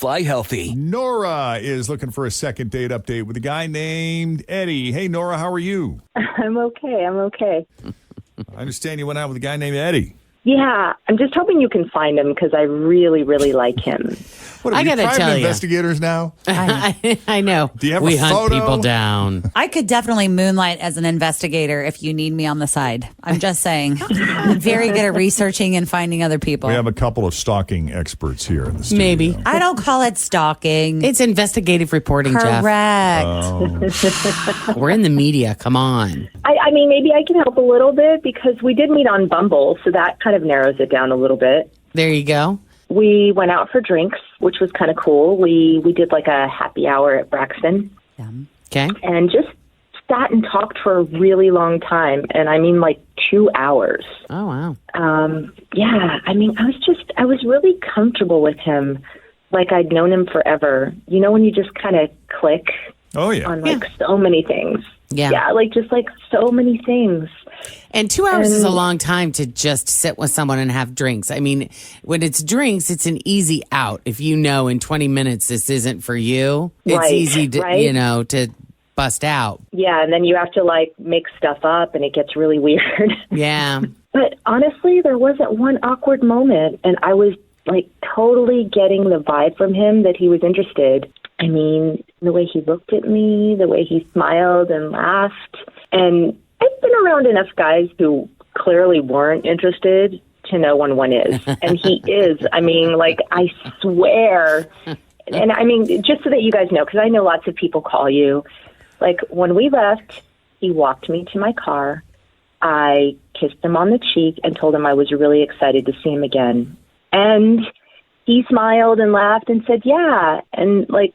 fly healthy. Nora is looking for a second date update with a guy named Eddie. Hey, Nora, how are you? I'm okay. I understand you went out with a guy named Eddie. Yeah, I'm just hoping you can find him because I really, really like him. What are you, private investigators now? I know. Do you have we a hunt photo? people down. I could definitely moonlight as an investigator if you need me on the side. I'm just saying. I'm very good at researching and finding other people. We have a couple of stalking experts here in the studio. Maybe. I don't call it stalking. It's investigative reporting, correct. Jeff. We're in the media. Come on. I mean, maybe I can help a little bit because we did meet on Bumble, so that kind of narrows it down a little bit. There you go. We went out for drinks, which was kind of cool. We did like a happy hour at Braxton. Okay. And just sat and talked for a really long time. And I mean like 2 hours. Oh, wow. Yeah, I mean, I was really comfortable with him. Like I'd known him forever. You know, when you just kind of click on like so many things. Yeah. Like just like so many things. And 2 hours is a long time to just sit with someone and have drinks. I mean, when it's drinks, it's an easy out. If you know in 20 minutes this isn't for you, it's easy to, to bust out. Yeah, and then you have to like make stuff up and it gets really weird. Yeah. But honestly, there wasn't one awkward moment and I was like totally getting the vibe from him that he was interested. I mean, the way he looked at me, the way he smiled and laughed. And I've been around enough guys who clearly weren't interested to know when one is. And he is. I mean, like, I swear. And I mean, just so that you guys know, because I know lots of people call you. Like, when we left, he walked me to my car. I kissed him on the cheek and told him I was really excited to see him again. And he smiled and laughed and said, yeah. And, like,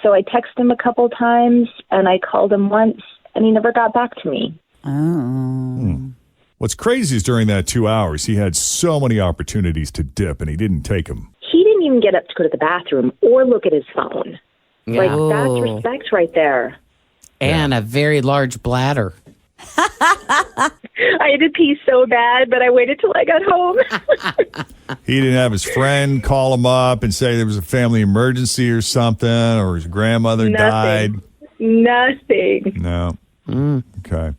so I texted him a couple times and I called him once and he never got back to me. Oh. What's crazy is during that 2 hours, he had so many opportunities to dip and he didn't take them. He didn't even get up to go to the bathroom or look at his phone. Yeah. Like, that's respect right there. And a very large bladder. I had to pee so bad, but I waited till I got home. He didn't have his friend call him up and say there was a family emergency or something, or his grandmother died. Nothing. No. Okay.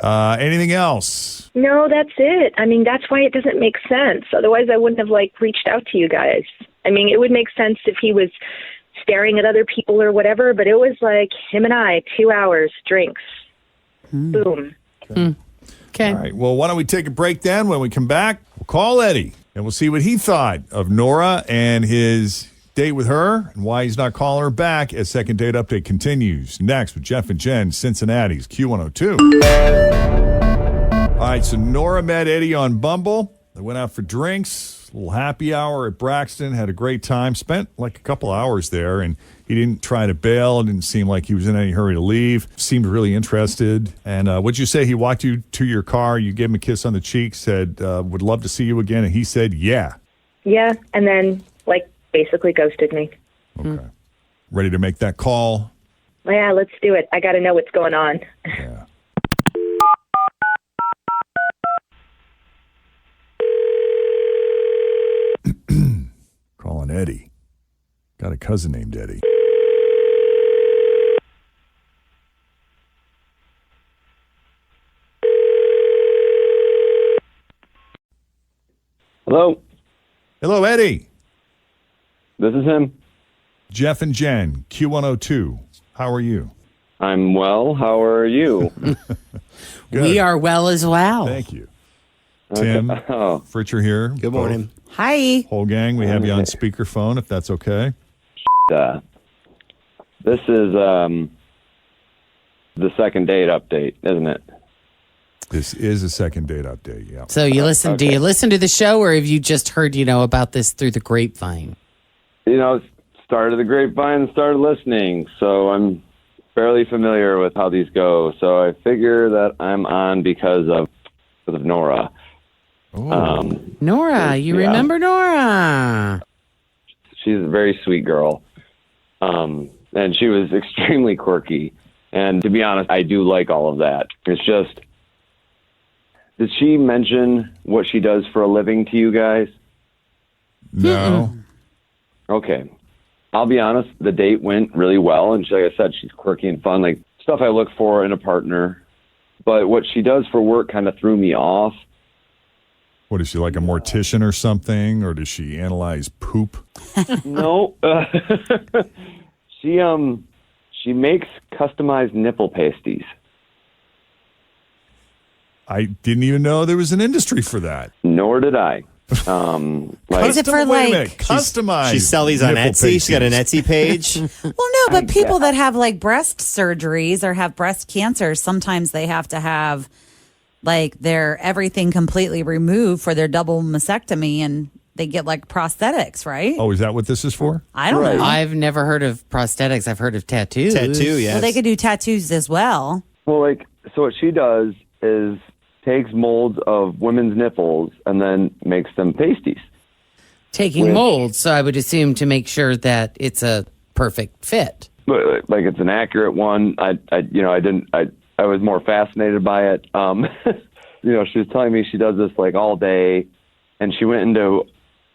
Anything else? No, that's it. I mean, that's why it doesn't make sense. Otherwise, I wouldn't have, like, reached out to you guys. I mean, it would make sense if he was staring at other people or whatever, but it was like him and I, 2 hours, drinks. Boom. Okay. All right. Well, why don't we take a break then? When we come back, we'll call Eddie and we'll see what he thought of Nora and his date with her and why he's not calling her back as Second Date Update continues. Next with Jeff and Jen, Cincinnati's Q102. All right. So Nora met Eddie on Bumble. They went out for drinks, a little happy hour at Braxton, had a great time, spent like a couple hours there, and he didn't try to bail. It didn't seem like he was in any hurry to leave. Seemed really interested. And what'd you say? He walked you to your car. You gave him a kiss on the cheek, said, would love to see you again. And he said, yeah. Yeah, and then, like, basically ghosted me. Okay. Ready to make that call? Yeah, let's do it. I got to know what's going on. Yeah. Calling Eddie. Got a cousin named Eddie. Hello. Hello, Eddie. This is him. Jeff and Jen, Q102. How are you? I'm well. How are you? Good. We are well as well. Thank you. Tim, Fritcher here. Good morning. Hi. Whole gang, we have you on speakerphone, if that's okay. This is the second date update, isn't it? This is a second date update, yeah. So you listen? Do you listen to the show, or have you just heard, about this through the grapevine? Started the grapevine, started listening, so I'm fairly familiar with how these go. So I figure that I'm on because of Nora. Nora, you remember Nora? She's a very sweet girl, and she was extremely quirky. And to be honest, I do like all of that. It's just, did she mention what she does for a living to you guys? No. Okay. I'll be honest, the date went really well. And like I said, she's quirky and fun, like stuff I look for in a partner. But what she does for work kind of threw me off. What is she, like a mortician or something? Or does she analyze poop? No. She makes customized nipple pasties. I didn't even know there was an industry for that. Nor did I. Is it for Wait a like? minute, customized. She sells these on nipple Etsy. She's got an pasties. Etsy page. Well, no, but people that have like breast surgeries or have breast cancer, sometimes they have to have like their everything completely removed for their double mastectomy, and they get like prosthetics, right? Oh, is that what this is for? I don't know. I've never heard of prosthetics. I've heard of tattoos. Tattoo, yes. Well, they could do tattoos as well. Well, so what she does is takes molds of women's nipples and then makes them pasties. Taking molds, so I would assume to make sure that it's a perfect fit. But, like it's an accurate one. I was more fascinated by it. She was telling me she does this like all day, and she went into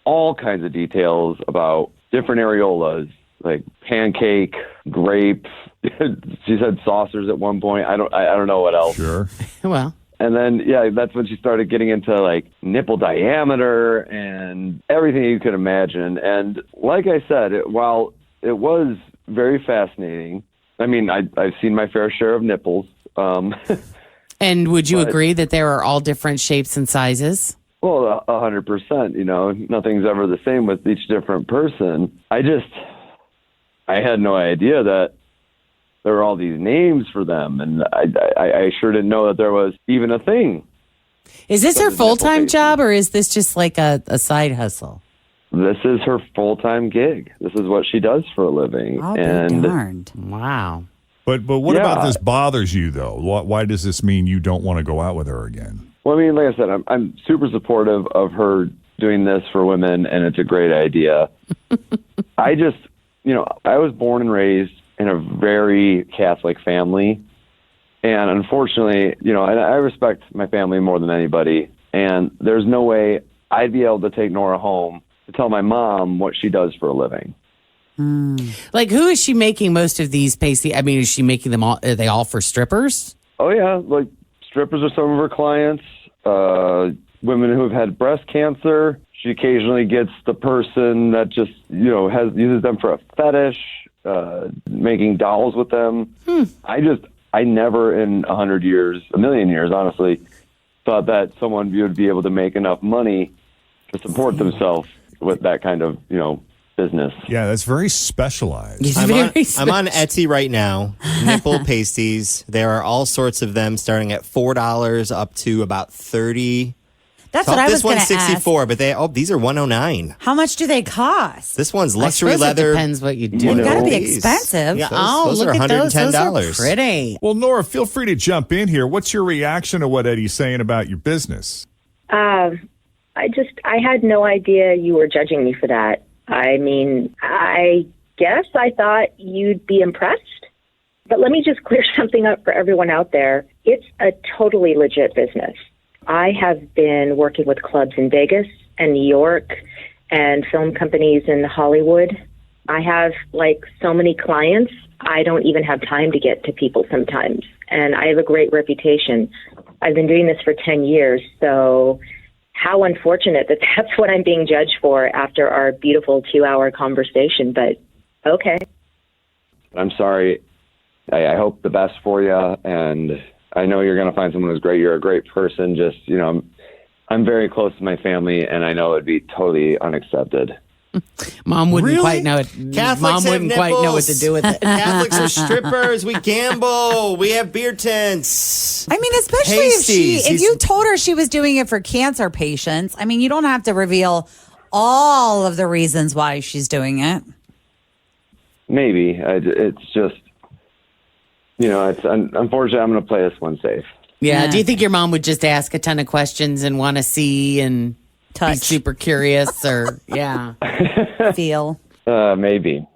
all kinds of details about different areolas, like pancake, grape. She said saucers at one point. I don't know what else. Sure. Well, And then, that's when she started getting into like nipple diameter and everything you could imagine. And like I said, while it was very fascinating, I mean, I've seen my fair share of nipples. and would you agree that there are all different shapes and sizes? Well, 100%, nothing's ever the same with each different person. I had no idea that there were all these names for them, and I sure didn't know that there was even a thing. Is this her Nipple full-time pasties. job, or is this just like a side hustle? This is her full-time gig. This is what she does for a living. I'll be and darned. Wow. But what Yeah. about this bothers you, though? Why does this mean you don't want to go out with her again? Well, I mean, like I said, I'm super supportive of her doing this for women, and it's a great idea. I just, I was born and raised in a very Catholic family. And unfortunately, and I respect my family more than anybody. And there's no way I'd be able to take Nora home to tell my mom what she does for a living. Like, who is she making most of these pasties? I mean, is she making them all? Are they all for strippers? Oh, yeah. Like, strippers are some of her clients. Women who have had breast cancer. She occasionally gets the person that just, uses them for a fetish, making dolls with them. I never in 100 years, a million years, honestly, thought that someone would be able to make enough money to support themselves with that kind of, business. Yeah, that's very specialized. It's I'm very on Etsy right now. Nipple pasties. There are all sorts of them, starting at $4 up to about $30. That's what I was This going one's to ask. $64, but these are $109. How much do they cost? This one's I luxury suppose leather. It depends what you do. They've got to be These. expensive. Yeah. Oh, Those look are at those. Those are $110. pretty. Well, Nora, feel free to jump in here. What's your reaction to what Eddie's saying about your business? I had no idea you were judging me for that. I mean, I guess I thought you'd be impressed. But let me just clear something up for everyone out there. It's a totally legit business. I have been working with clubs in Vegas and New York and film companies in Hollywood. I have so many clients, I don't even have time to get to people sometimes. And I have a great reputation. I've been doing this for 10 years, so how unfortunate that that's what I'm being judged for after our beautiful 2-hour conversation, but okay. I'm sorry. I hope the best for you, and I know you're going to find someone who's great. You're a great person. Just, I'm very close to my family, and I know it'd be totally unaccepted. Mom wouldn't Really? quite know it. Catholics Mom have wouldn't quite know what to nipples. do with it. Catholics are strippers. We gamble. We have beer tents. I mean, especially Pasties. if you told her she was doing it for cancer patients. I mean, you don't have to reveal all of the reasons why she's doing it. Maybe. It's just, it's unfortunately, I'm going to play this one safe. Yeah. Yeah. Do you think your mom would just ask a ton of questions and want to see and be Touch. super curious? Or yeah. Feel. Maybe.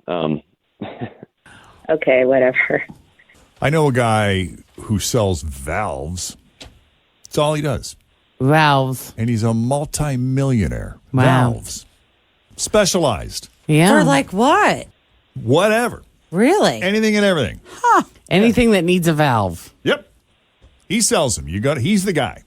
Okay, whatever. I know a guy who sells valves. That's all he does. Valves. And he's a multi-millionaire. Wow. Valves. Specialized. Yeah. For what? whatever. Really? Anything and everything. Anything that needs a valve. Yep. He sells them. He's the guy.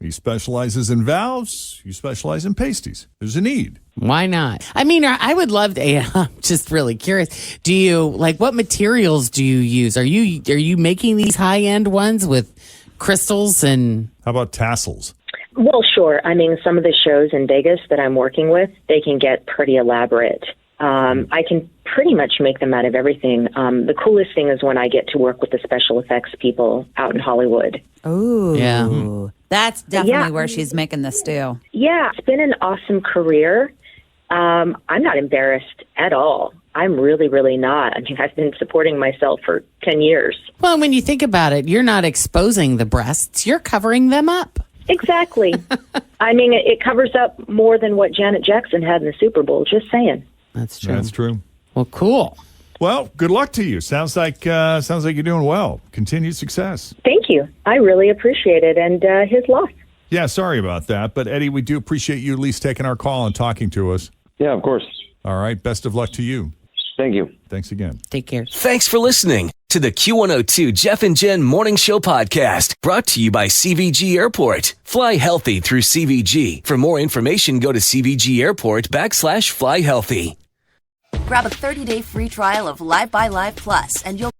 He specializes in valves. You specialize in pasties. There's a need. Why not? I mean, I would love to. I'm just really curious. Do you what materials do you use? Are you making these high end ones with crystals and? How about tassels? Well, sure. I mean, some of the shows in Vegas that I'm working with, they can get pretty elaborate. I can pretty much make them out of everything. The coolest thing is when I get to work with the special effects people out in Hollywood. Ooh. Yeah. That's definitely where she's making this stew. Yeah, it's been an awesome career. I'm not embarrassed at all. I'm really, really not. I mean, I've been supporting myself for 10 years. Well, when you think about it, you're not exposing the breasts. You're covering them up. Exactly. I mean, it covers up more than what Janet Jackson had in the Super Bowl. Just saying. That's true. That's true. Well, cool. Well, good luck to you. Sounds like you're doing well. Continued success. Thank you. I really appreciate it. And his loss. Yeah, sorry about that. But, Eddie, we do appreciate you at least taking our call and talking to us. Yeah, of course. All right. Best of luck to you. Thank you. Thanks again. Take care. Thanks for listening to the Q102 Jeff and Jen Morning Show podcast, brought to you by CVG Airport. Fly healthy through CVG. For more information, go to CVG Airport /fly healthy. Grab a 30-day free trial of Live by Live Plus, and you'll